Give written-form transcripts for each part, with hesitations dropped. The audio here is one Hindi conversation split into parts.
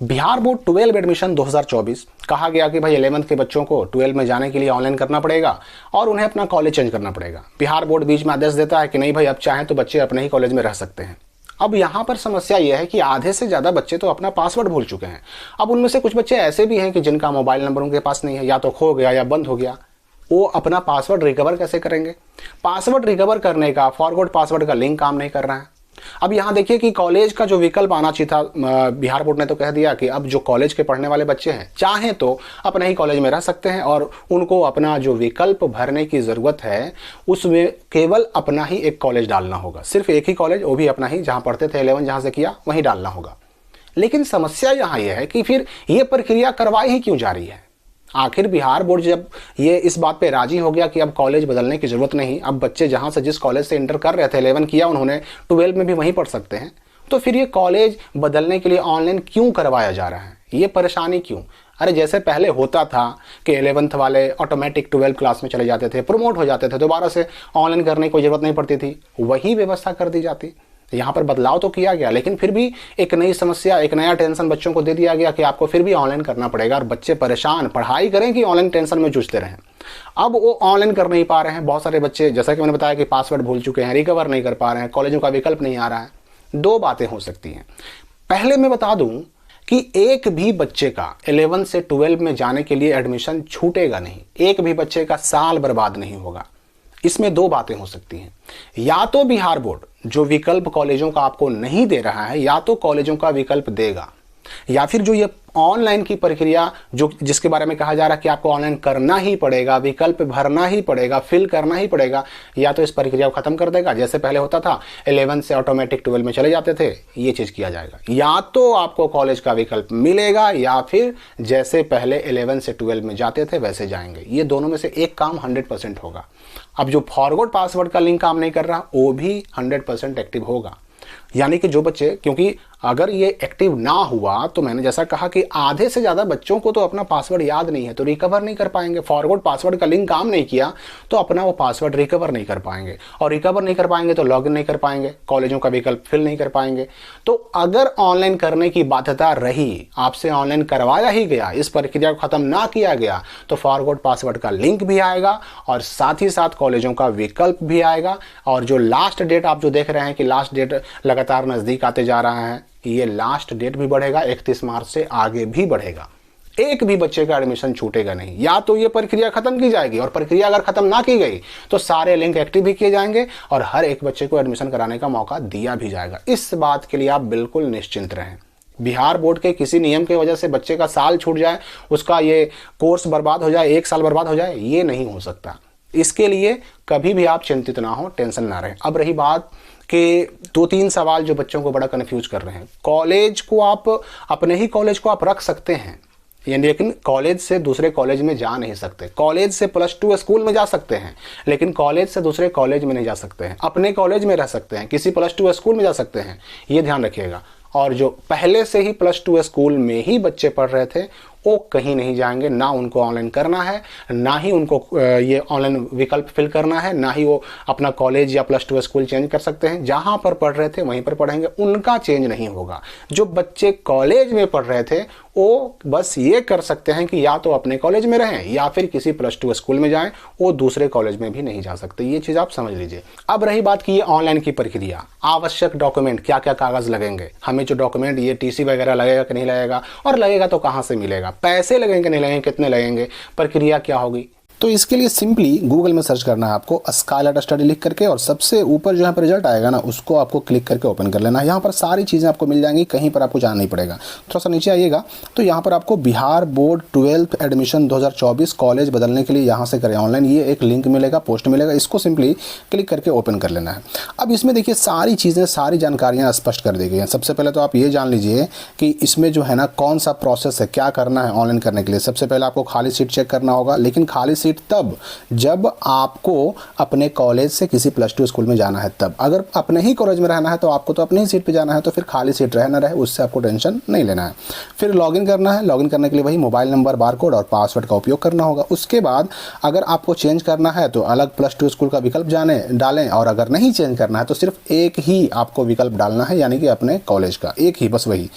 बिहार बोर्ड 12 एडमिशन 2024 कहा गया कि भाई 11th के बच्चों को 12 में जाने के लिए ऑनलाइन करना पड़ेगा और उन्हें अपना कॉलेज चेंज करना पड़ेगा। बिहार बोर्ड बीच में आदेश देता है कि नहीं भाई, अब चाहें तो बच्चे अपने ही कॉलेज में रह सकते हैं। अब यहाँ पर समस्या यह है कि आधे से ज़्यादा बच्चे तो अपना पासवर्ड भूल चुके हैं। अब उनमें से कुछ बच्चे ऐसे भी हैं कि जिनका मोबाइल नंबर उनके पास नहीं है, या तो खो गया या बंद हो गया। वो अपना पासवर्ड रिकवर कैसे करेंगे? पासवर्ड रिकवर करने का फॉरगॉट पासवर्ड का लिंक काम नहीं कर रहा है। अब यहाँ देखिए कि कॉलेज का जो विकल्प आना चाहिए था, बिहार बोर्ड ने तो कह दिया कि अब जो कॉलेज के पढ़ने वाले बच्चे हैं चाहें तो अपने ही कॉलेज में रह सकते हैं और उनको अपना जो विकल्प भरने की ज़रूरत है उसमें केवल अपना ही एक कॉलेज डालना होगा। सिर्फ एक ही कॉलेज, वो भी अपना ही, जहाँ पढ़ते थे 11 जहाँ से किया वहीं डालना होगा। लेकिन समस्या यहाँ यह है कि फिर ये प्रक्रिया करवाई ही क्यों जा रही है? आखिर बिहार बोर्ड जब ये इस बात पे राजी हो गया कि अब कॉलेज बदलने की ज़रूरत नहीं, अब बच्चे जहाँ से जिस कॉलेज से इंटर कर रहे थे, 11 किया उन्होंने, 12 में भी वहीं पढ़ सकते हैं, तो फिर ये कॉलेज बदलने के लिए ऑनलाइन क्यों करवाया जा रहा है? ये परेशानी क्यों? अरे जैसे पहले होता था कि 11th वाले ऑटोमेटिक 12 क्लास में चले जाते थे, प्रमोट हो जाते थे, दोबारा से ऑनलाइन करने की कोई ज़रूरत नहीं पड़ती थी, वही व्यवस्था कर दी जाती। यहाँ पर बदलाव तो किया गया, लेकिन फिर भी एक नई समस्या, एक नया टेंशन बच्चों को दे दिया गया कि आपको फिर भी ऑनलाइन करना पड़ेगा और बच्चे परेशान, पढ़ाई करें कि ऑनलाइन टेंशन में जूझते रहें। अब वो ऑनलाइन कर नहीं पा रहे हैं। बहुत सारे बच्चे, जैसा कि मैंने बताया, कि पासवर्ड भूल चुके हैं, रिकवर नहीं कर पा रहे हैं, कॉलेजों का विकल्प नहीं आ रहा है। दो बातें हो सकती हैं। पहले मैं बता दूं कि एक भी बच्चे का 11 से 12 में जाने के लिए एडमिशन छूटेगा नहीं, एक भी बच्चे का साल बर्बाद नहीं होगा। इसमें दो बातें हो सकती हैं। या तो बिहार बोर्ड जो विकल्प कॉलेजों का आपको नहीं दे रहा है, या तो कॉलेजों का विकल्प देगा, या फिर जो ये ऑनलाइन की प्रक्रिया जो जिसके बारे में कहा जा रहा है कि आपको ऑनलाइन करना ही पड़ेगा, विकल्प भरना ही पड़ेगा, फिल करना ही पड़ेगा, या तो इस प्रक्रिया को खत्म कर देगा। जैसे पहले होता था 11 से ऑटोमेटिक 12 में चले जाते थे, ये चीज़ किया जाएगा। या तो आपको कॉलेज का विकल्प मिलेगा, या फिर जैसे पहले 11 से 12 में जाते थे वैसे जाएंगे। ये दोनों में से एक काम 100% होगा। अब जो फॉरगॉट पासवर्ड का लिंक काम नहीं कर रहा, वो भी 100% एक्टिव होगा। यानी कि जो बच्चे, क्योंकि अगर ये एक्टिव ना हुआ तो मैंने जैसा कहा कि आधे से ज़्यादा बच्चों को तो अपना पासवर्ड याद नहीं है, तो रिकवर नहीं कर पाएंगे। फॉरगॉट पासवर्ड का लिंक काम नहीं किया तो अपना वो पासवर्ड रिकवर नहीं कर पाएंगे, और रिकवर नहीं कर पाएंगे तो लॉगिन नहीं कर पाएंगे, कॉलेजों का विकल्प फिल नहीं कर पाएंगे। तो अगर ऑनलाइन करने की बाध्यता रही, आपसे ऑनलाइन करवाया ही गया, इस प्रक्रिया को ख़त्म ना किया गया, तो फॉरगॉट पासवर्ड का लिंक भी आएगा और साथ ही साथ कॉलेजों का विकल्प भी आएगा। और जो लास्ट डेट आप जो देख रहे हैं कि लास्ट डेट लगातार नज़दीक आते जा रहा है, ये लास्ट डेट भी बढ़ेगा, 31 मार्च से आगे भी बढ़ेगा। एक भी बच्चे का एडमिशन छूटेगा नहीं। या तो ये प्रक्रिया खत्म की जाएगी, और प्रक्रिया अगर खत्म ना की गई तो सारे लिंक एक्टिव भी किए जाएंगे और हर एक बच्चे को एडमिशन कराने का मौका दिया भी जाएगा। इस बात के लिए आप बिल्कुल निश्चिंत रहें। बिहार बोर्ड के किसी नियम की वजह से बच्चे का साल छूट जाए, उसका ये कोर्स बर्बाद हो जाए, एक साल बर्बाद हो जाए, ये नहीं हो सकता। इसके लिए कभी भी आप चिंतित ना हो, टेंशन ना रहें। अब रही बात कि 2-3 सवाल जो बच्चों को बड़ा कन्फ्यूज कर रहे हैं। कॉलेज को आप, अपने ही कॉलेज को आप रख सकते हैं, यानी, लेकिन कॉलेज से दूसरे कॉलेज में जा नहीं सकते। कॉलेज से +2 स्कूल में जा सकते हैं, लेकिन कॉलेज से दूसरे कॉलेज में नहीं जा सकते हैं। अपने कॉलेज में रह सकते हैं, किसी +2 स्कूल में जा सकते हैं, ये ध्यान रखिएगा। और जो पहले से ही +2 स्कूल में ही बच्चे पढ़ रहे थे, वो कहीं नहीं जाएंगे। ना उनको ऑनलाइन करना है, ना ही उनको ये ऑनलाइन विकल्प फिल करना है, ना ही वो अपना कॉलेज या +2 स्कूल चेंज कर सकते हैं। जहाँ पर पढ़ रहे थे वहीं पर पढ़ेंगे, उनका चेंज नहीं होगा। जो बच्चे कॉलेज में पढ़ रहे थे वो बस ये कर सकते हैं कि या तो अपने कॉलेज में रहें या फिर किसी +2 स्कूल में जाएं, वो दूसरे कॉलेज में भी नहीं जा सकते। ये चीज़ आप समझ लीजिए। अब रही बात कि ये ऑनलाइन की प्रक्रिया, आवश्यक डॉक्यूमेंट, क्या क्या कागज़ लगेंगे, हमें जो डॉक्यूमेंट, ये TC वगैरह लगेगा कि नहीं लगेगा, और लगेगा तो कहाँ से मिलेगा, पैसे लगेंगे नहीं लगेंगे, कितने लगेंगे, प्रक्रिया क्या होगी। तो इसके लिए सिंपली गूगल में सर्च करना है आपको, स्काईलाइट स्टडी लिख करके, और सबसे ऊपर जो है पर रिजल्ट आएगा ना, उसको आपको क्लिक करके ओपन कर लेना है। यहाँ पर सारी चीज़ें आपको मिल जाएंगी, कहीं पर आपको जाना नहीं पड़ेगा। थोड़ा सा नीचे आइएगा तो यहाँ पर आपको Bihar board 12th admission 2024 college बदलने के लिए यहाँ से करें ऑनलाइन, ये एक लिंक मिलेगा, पोस्ट मिलेगा, इसको सिंपली क्लिक करके ओपन कर लेना है। अब इसमें देखिए सारी चीज़ें, सारी जानकारियाँ स्पष्ट कर दी गई हैं। सबसे पहले तो आप ये जान लीजिए कि इसमें जो है ना कौन सा प्रोसेस है, क्या करना है ऑनलाइन करने के लिए। सबसे पहले आपको खाली सीट चेक करना होगा, लेकिन खाली सीट तब जब आपको अपने कॉलेज से किसी +2 स्कूल में जाना है तब। अगर अपने ही कॉलेज में रहना है तो आपको तो अपनी ही सीट पे जाना है, तो फिर खाली सीट रहे ना रहे उससे आपको टेंशन नहीं लेना है। फिर लॉगिन करना है। लॉगिन करने के लिए वही मोबाइल नंबर, बारकोड और पासवर्ड का उपयोग करना होगा। उसके बाद अगर आपको चेंज करना है तो अलग +2 स्कूल का विकल्प डालें, और अगर नहीं चेंज करना है तो सिर्फ एक ही आपको विकल्प डालना है, यानी कि अपने कॉलेज का एक ही, बस वही।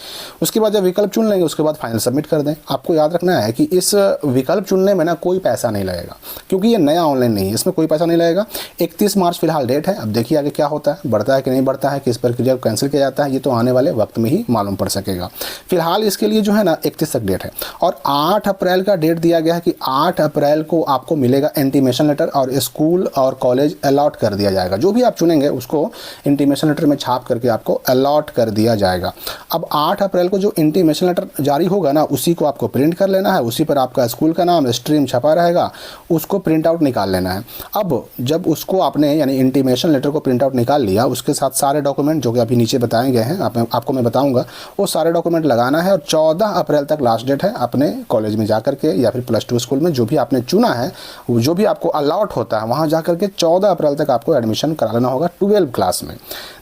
उसके बाद जब विकल्प चुन लेंगे उसके बाद फाइनल सबमिट कर दें। आपको याद रखना है कि इस विकल्प चुनने में ना कोई पैसा नहीं लगेगा, क्योंकि ये नया ऑनलाइन नहीं है, इसमें कोई पैसा नहीं लगेगा। 31 मार्च फिलहाल डेट है। अब देखिए आगे क्या होता है, बढ़ता है कि नहीं बढ़ता है, किस प्रक्रिया को कैंसिल किया जाता है, ये तो आने वाले वक्त में ही मालूम पड़ सकेगा। फिलहाल इसके लिए जो है ना 31 तक डेट है, और 8 अप्रैल का डेट दिया गया है कि 8 अप्रैल को आपको मिलेगा इंटीमेशन लेटर, और स्कूल और कॉलेज अलॉट कर दिया जाएगा। जो भी आप चुनेंगे उसको इंटीमेशन लेटर में छाप करके आपको अलॉट कर दिया जाएगा। अब 8 अप्रैल को जो इंटीमेशन लेटर जारी होगा ना, उसी को आपको प्रिंट कर लेना है। उसी पर आपका स्कूल का नाम, स्ट्रीम छपा रहेगा, उसको प्रिंट आउट निकाल लेना है। अब जब उसको आपने यानी इंटीमेशन लेटर को प्रिंट आउट निकाल लिया, उसके साथ सारे डॉक्यूमेंट जो कि अभी नीचे बताए गए हैं आपको मैं बताऊंगा, वो सारे डॉक्यूमेंट लगाना है। और 14 अप्रैल तक लास्ट डेट है अपने कॉलेज में जाकर के या फिर +2 स्कूल में जो भी आपने चुना है, जो भी आपको अलॉट होता है वहाँ जाकर के 14 अप्रैल तक आपको एडमिशन करा लेना होगा 12 क्लास में।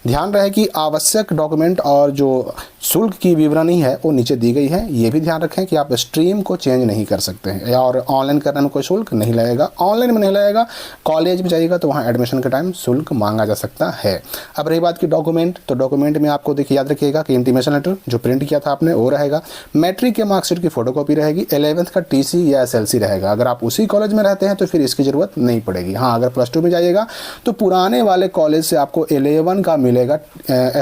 ध्यान रहे कि आवश्यक डॉक्यूमेंट और जो शुल्क की विवरणी है वो नीचे दी गई है। ये भी ध्यान रखें कि आप स्ट्रीम को चेंज नहीं कर सकते हैं, और ऑनलाइन करने में कोई शुल्क नहीं लगेगा, ऑनलाइन में नहीं लगेगा। कॉलेज में जाइएगा तो वहाँ एडमिशन के टाइम शुल्क मांगा जा सकता है। अब रही बात की डॉक्यूमेंट, तो डॉक्यूमेंट में आपको देखिए याद रखिएगा कि इंटीमेशन लेटर जो प्रिंट किया था आपने वो रहेगा, मैट्रिक के मार्कशीट की फोटोकॉपी रहेगी, 11th का TC या SLC रहेगा। अगर आप उसी कॉलेज में रहते हैं तो फिर इसकी ज़रूरत नहीं पड़ेगी। हाँ, अगर +2 में जाइएगा तो पुराने वाले कॉलेज से आपको 11 का मिलेगा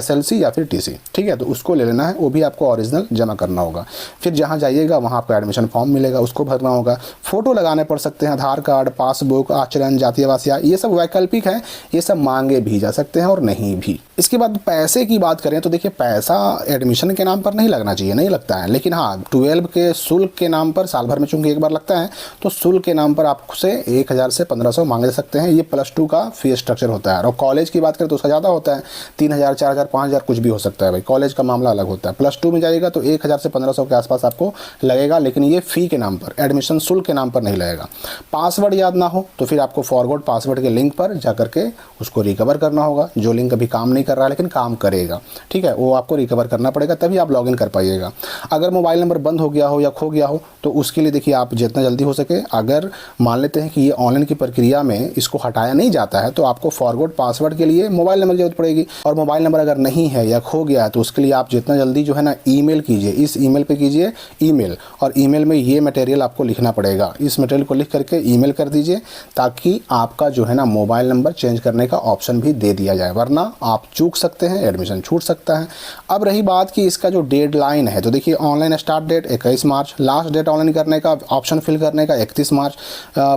SLC या फिर TC, ठीक है, तो उसको ले लेना है, वो भी आपको ओरिजिनल जमा करना होगा। फिर जहाँ जाइएगा वहाँ आपको एडमिशन फॉर्म मिलेगा, उसको भरना होगा। फोटो लगाने पड़ सकते हैं, आधार कार्ड, पासबुक, आचरण, जातीय आवासीय, ये सब वैकल्पिक है, ये सब मांगे भी जा सकते हैं और नहीं भी। इसके बाद पैसे की बात करें तो देखिए पैसा एडमिशन के नाम पर नहीं लगना चाहिए, नहीं लगता है, लेकिन हाँ 12 के शुल्क के नाम पर साल भर में चूंकि एक बार लगता है तो शुल्क के नाम पर आपसे 1000 से 1500 मांगे जा सकते हैं। ये +2 का फीस स्ट्रक्चर होता है। और कॉलेज की बात करें तो उसका ज़्यादा होता है, 3000, 4000, 5000 कुछ भी हो सकता है भाई, कॉलेज का मामला अलग होता है। +2 में जाइएगा तो 1000 से 1500 के आसपास आपको लगेगा, लेकिन ये फ़ी के नाम पर, एडमिशन शुल्क के नाम पर नहीं लगेगा। पासवर्ड याद ना हो तो फिर आपको फॉरवर्ड पासवर्ड के लिंक पर जा करके उसको रिकवर करना होगा। जो लिंक अभी काम नहीं कर रहा है लेकिन काम करेगा, ठीक है, वो आपको रिकवर करना पड़ेगा, तभी आप लॉगिन कर पाइएगा। अगर मोबाइल नंबर बंद हो गया हो या खो गया हो तो उसके लिए देखिए आप जितना जल्दी हो सके, अगर मान लेते हैं कि ये ऑनलाइन की प्रक्रिया में इसको हटाया नहीं जाता है तो आपको फॉरवर्ड पासवर्ड के लिए मोबाइल नंबर की जरूरत पड़ेगी। और मोबाइल नंबर अगर नहीं है या खो गया है तो उसके लिए आप जितना जल्दी जो है ना ईमेल कीजिए, इस ईमेल पे कीजिए ईमेल, और ईमेल में ये मटेरियल आपको लिखना पड़ेगा। इस मटेरियल को लिख करके ईमेल कर दीजिए ताकि आपका जो है ना मोबाइल नंबर चेंज करने का ऑप्शन भी दे दिया जाए, वरना आप चूक सकते हैं, एडमिशन छूट सकता है। अब रही बात कि इसका जो डेडलाइन है, तो देखिए ऑनलाइन स्टार्ट डेट 21 मार्च, लास्ट डेट ऑनलाइन करने का, ऑप्शन फिल करने का 31 मार्च,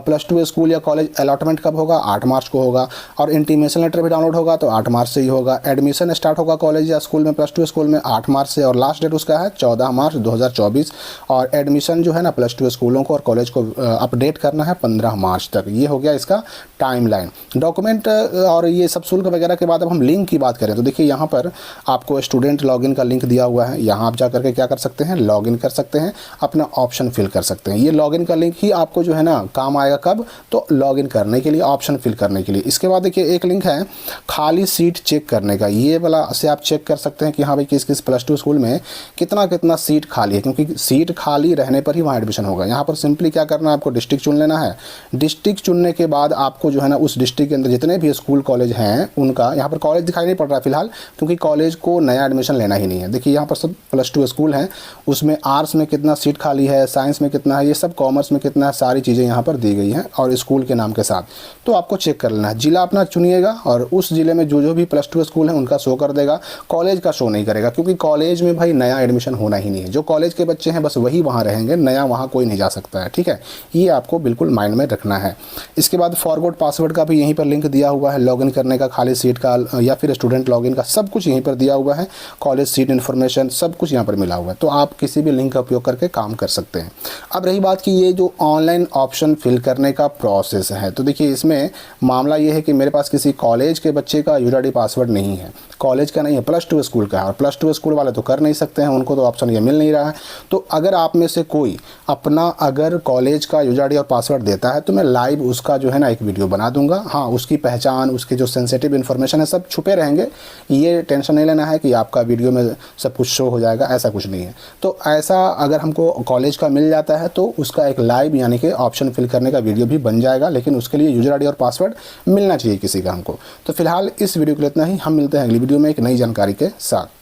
+2 स्कूल या कॉलेज अलॉटमेंट कब होगा, 8 मार्च को होगा, और इंटीमेशन लेटर भी डाउनलोड होगा तो 8 मार्च से ही होगा। एडमिशन स्टार्ट होगा कॉलेज या स्कूल में, +2 स्कूल में 8 मार्च से, और लास्ट डेट उसका है 14 मार्च 2024। और एडमिशन जो है ना +2 स्कूलों को और कॉलेज को अपडेट करना है 15 मार्च तक। ये हो गया इसका टाइमलाइन। डॉक्यूमेंट और ये सब शुल्क वगैरह के बाद अब हम लिंक की बात करें तो देखिए यहाँ पर आपको स्टूडेंट लॉगिन का लिंक दिया हुआ है। यहाँ आप जा करके क्या कर सकते हैं, लॉगिन कर सकते हैं, अपना ऑप्शन फिल कर सकते हैं। ये लॉगिन का लिंक ही आपको जो है ना काम आएगा कब, तो लॉगिन करने के लिए, ऑप्शन फिल करने के लिए। इसके बाद देखिए एक लिंक है खाली सीट चेक करने का, ये वाला से आप चेक कर सकते हैं कि हाँ भाई किस किस +2 स्कूल में कितना कितना सीट खाली है, क्योंकि सीट खाली रहने पर ही वहाँ एडमिशन होगा। यहाँ पर सिंपली क्या करना है, आपको डिस्ट्रिक्ट चुन लेना है। डिस्ट्रिक्ट चुनने के बाद आपको जो है ना उस डिस्ट्रिक्ट के अंदर जितने भी स्कूल कॉलेज हैं उनका, यहाँ पर कॉलेज दिखाई नहीं पड़ रहा है फिलहाल क्योंकि कॉलेज को नया एडमिशन लेना ही नहीं है। देखिए यहाँ पर सब +2 स्कूल हैं, उसमें आर्ट्स में कितना सीट खाली है, साइंस में कितना है, ये सब, कॉमर्स में कितना है, सारी चीज़ें यहाँ पर दी गई हैं और स्कूल के नाम के साथ। तो आपको चेक कर लेना है, जिला अपना चुनिएगा और उस जिले में जो जो भी +2 स्कूल हैं उनका शो कर देगा, कॉलेज का शो नहीं करेगा, क्योंकि कॉलेज में भाई नया एडमिशन होना ही नहीं है। जो कॉलेज के बच्चे हैं बस वही वहाँ रहेंगे, नया वहाँ कोई नहीं जा सकता है, ठीक है, ये आपको बिल्कुल माइंड में रखना है। इसके बाद फॉरवर्ड पासवर्ड का भी यहीं पर लिंक दिया हुआ है, लॉगिन करने का, खाली सीट का या फिर स्टूडेंट लॉगिन का, सब कुछ यहीं पर दिया हुआ है। कॉलेज सीट इन्फॉर्मेशन सब कुछ यहाँ पर मिला हुआ है, तो आप किसी भी लिंक का उपयोग करके काम कर सकते हैं। अब रही बात कि ये जो ऑनलाइन ऑप्शन फिल करने का प्रोसेस है, तो देखिए इसमें मामला ये है कि मेरे पास किसी कॉलेज के बच्चे का यूजर पासवर्ड नहीं है, कॉलेज का नहीं है, +2 स्कूल का है, और +2 स्कूल वाले तो कर नहीं सकते हैं, उनको तो ऑप्शन ये मिल नहीं रहा है। तो अगर आप में से कोई अपना अगर कॉलेज का यूजर और पासवर्ड देता है तो मैं लाइव उसका जो है ना एक वीडियो बना दूंगा। हाँ, उसकी पहचान, उसके जो सेंसिटिव इन्फॉर्मेशन है सब छुपे रहेंगे, ये टेंशन नहीं लेना है कि आपका वीडियो में सब कुछ शो हो जाएगा, ऐसा कुछ नहीं है। तो ऐसा अगर हमको कॉलेज का मिल जाता है तो उसका एक लाइव यानी कि ऑप्शन फिल करने का वीडियो भी बन जाएगा, लेकिन उसके लिए यूजर आईडी और पासवर्ड मिलना चाहिए किसी का हमको। तो फिलहाल इस वीडियो के लिए इतना ही, हम मिलते हैं अगली वीडियो में एक नई जानकारी के साथ।